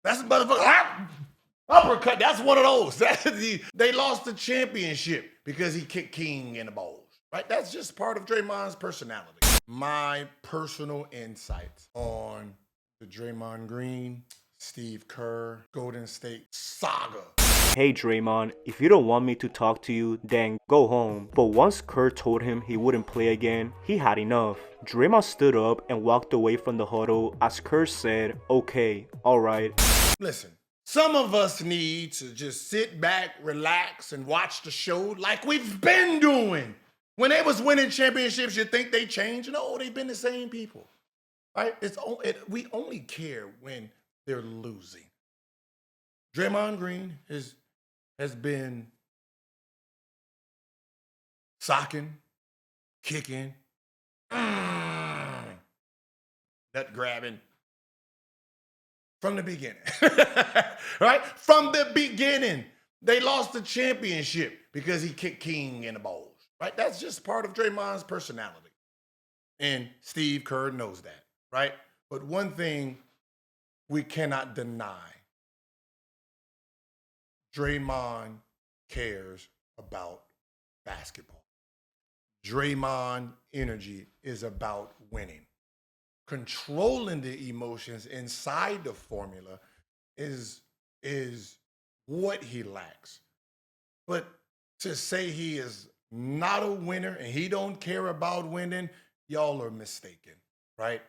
That's a motherfucker. Uppercut. That's one of those. They lost the championship because he kicked King in the balls. Right? That's just part of Draymond's personality. My personal insights on the Draymond Green, Steve Kerr, Golden State saga. Hey Draymond, if you don't want me to talk to you, then go home. But once Kerr told him he wouldn't play again, he had enough. Draymond stood up and walked away from the huddle as Kerr said, okay, alright. Listen, some of us need to just sit back, relax, and watch the show like we've been doing. When they was winning championships, you think they changed? No, they've been the same people. Right? We only care when they're losing. Draymond Green has been socking, kicking, nut grabbing from the beginning. Right? From the beginning. They lost the championship because he kicked King in the balls. Right? That's just part of Draymond's personality. And Steve Kerr knows that. Right? But one thing we cannot deny, Draymond cares about basketball. Draymond energy is about winning. Controlling the emotions inside the formula is what he lacks. But to say he is not a winner and he don't care about winning, y'all are mistaken, right?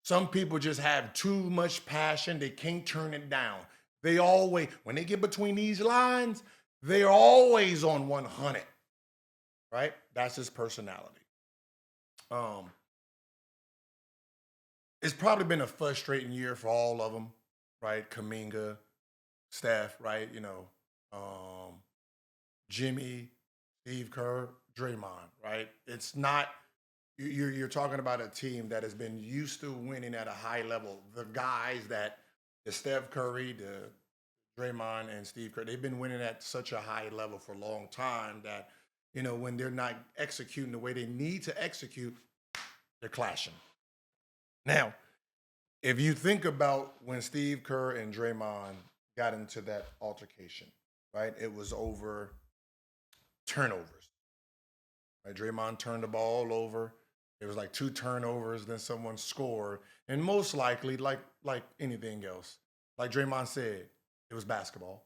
Some people just have too much passion. They can't turn it down. They always, when they get between these lines, they're always on 100, right? That's his personality. It's probably been a frustrating year for all of them, right? Kuminga, Steph, right? Jimmy, Steve Kerr, Draymond, right? It's not, you're talking about a team that has been used to winning at a high level. The guys that, the Steph Curry, the Draymond and Steve Kerr, they've been winning at such a high level for a long time that, when they're not executing the way they need to execute, they're clashing. Now, if you think about when Steve Kerr and Draymond got into that altercation, right? It was over turnovers. Right? Draymond turned the ball over. It was like 2 turnovers, then someone scored. And most likely, like anything else, like Draymond said, it was basketball.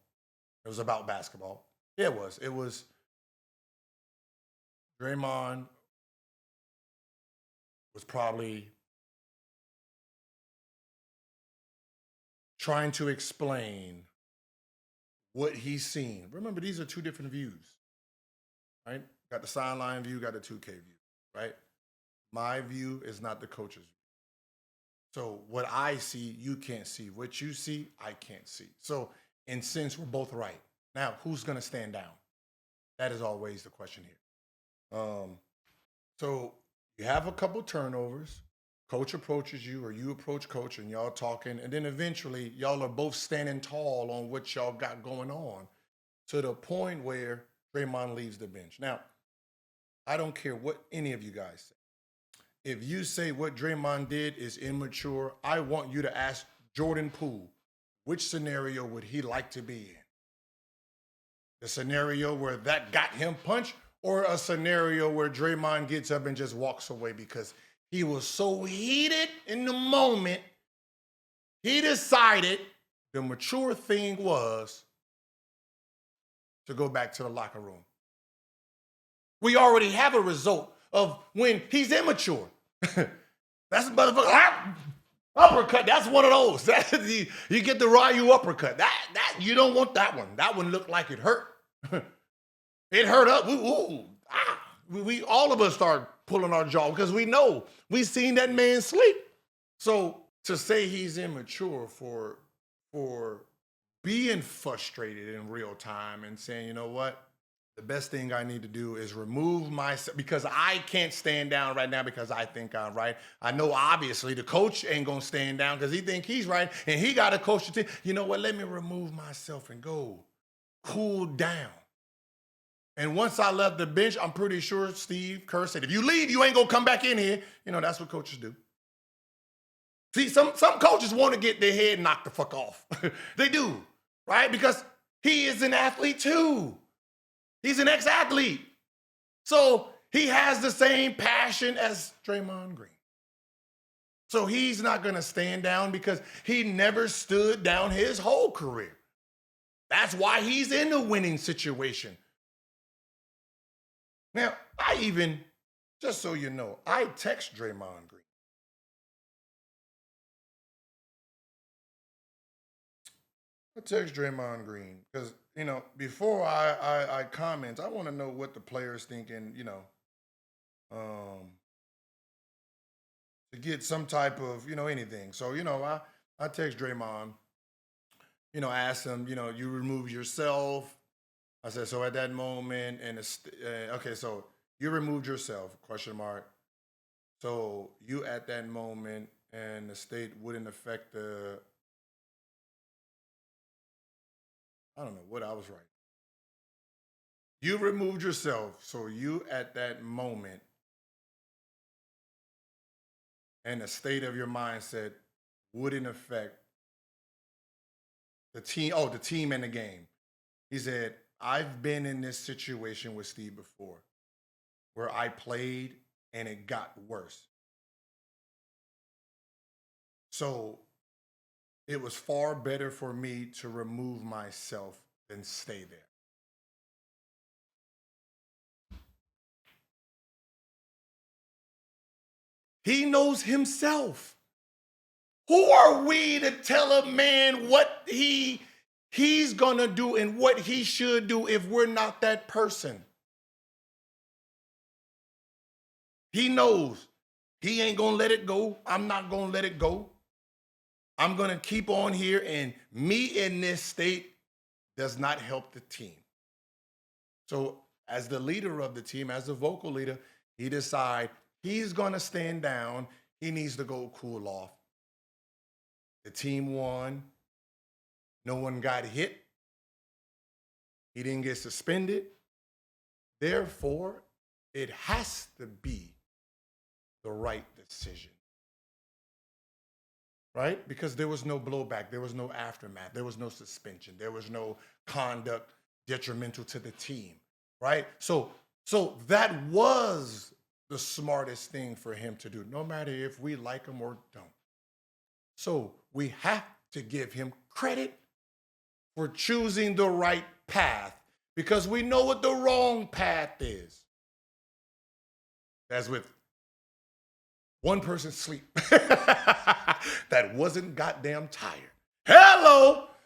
It was about basketball. Yeah, it was. It was Draymond was probably trying to explain what he's seen. Remember, these are 2 different views, right? Got the sideline view, got the 2K view, right? My view is not the coach's view. So what I see, you can't see. What you see, I can't see. So in sense, we're both right. Now, who's going to stand down? That is always the question here. So you have a couple turnovers. Coach approaches you or you approach coach and y'all talking. And then eventually y'all are both standing tall on what y'all got going on to the point where Draymond leaves the bench. Now, I don't care what any of you guys say. If you say what Draymond did is immature, I want you to ask Jordan Poole, which scenario would he like to be in? The scenario where that got him punched, or a scenario where Draymond gets up and just walks away because he was so heated in the moment, he decided the mature thing was to go back to the locker room. We already have a result of when he's immature. That's a motherfucker. Uppercut, that's one of those. You get the Ryu uppercut. That you don't want that one. That one looked like it hurt. It hurt up. We all of us start pulling our jaw because we know we seen that man sleep. So to say he's immature for being frustrated in real time and saying, you know what? The best thing I need to do is remove myself because I can't stand down right now because I think I'm right. I know obviously the coach ain't gonna stand down because he think he's right and he got to coach the team. You know what? Let me remove myself and go cool down. And once I left the bench, I'm pretty sure Steve Kerr said, if you leave, you ain't gonna come back in here. That's what coaches do. See, some coaches want to get their head knocked the fuck off. They do, right? Because he is an athlete too. He's an ex-athlete. So he has the same passion as Draymond Green. So he's not going to stand down because he never stood down his whole career. That's why he's in a winning situation. Now, just so you know, I text Draymond Green. I text Draymond Green because, before I comment, I want to know what the player's thinking, to get some type of, anything. So, I text Draymond, ask him, you remove yourself. I said, so at that moment, okay, so you removed yourself, question mark. So you at that moment and the state wouldn't affect I don't know what I was writing. You removed yourself, so you at that moment and the state of your mindset wouldn't affect the team and the game. He said, I've been in this situation with Steve before where I played and it got worse. So it was far better for me to remove myself than stay there. He knows himself. Who are we to tell a man what he's gonna do and what he should do if we're not that person? He knows he ain't gonna let it go. I'm not gonna let it go. I'm gonna keep on here, and me in this state does not help the team. So as the leader of the team, as the vocal leader, he decides he's gonna stand down. He needs to go cool off. The team won. No one got hit. He didn't get suspended. Therefore, it has to be the right decision. Right? Because there was no blowback. There was no aftermath. There was no suspension. There was no conduct detrimental to the team. Right? So that was the smartest thing for him to do, no matter if we like him or don't. So we have to give him credit for choosing the right path because we know what the wrong path is. As with one person's sleep that wasn't goddamn tired. Hello!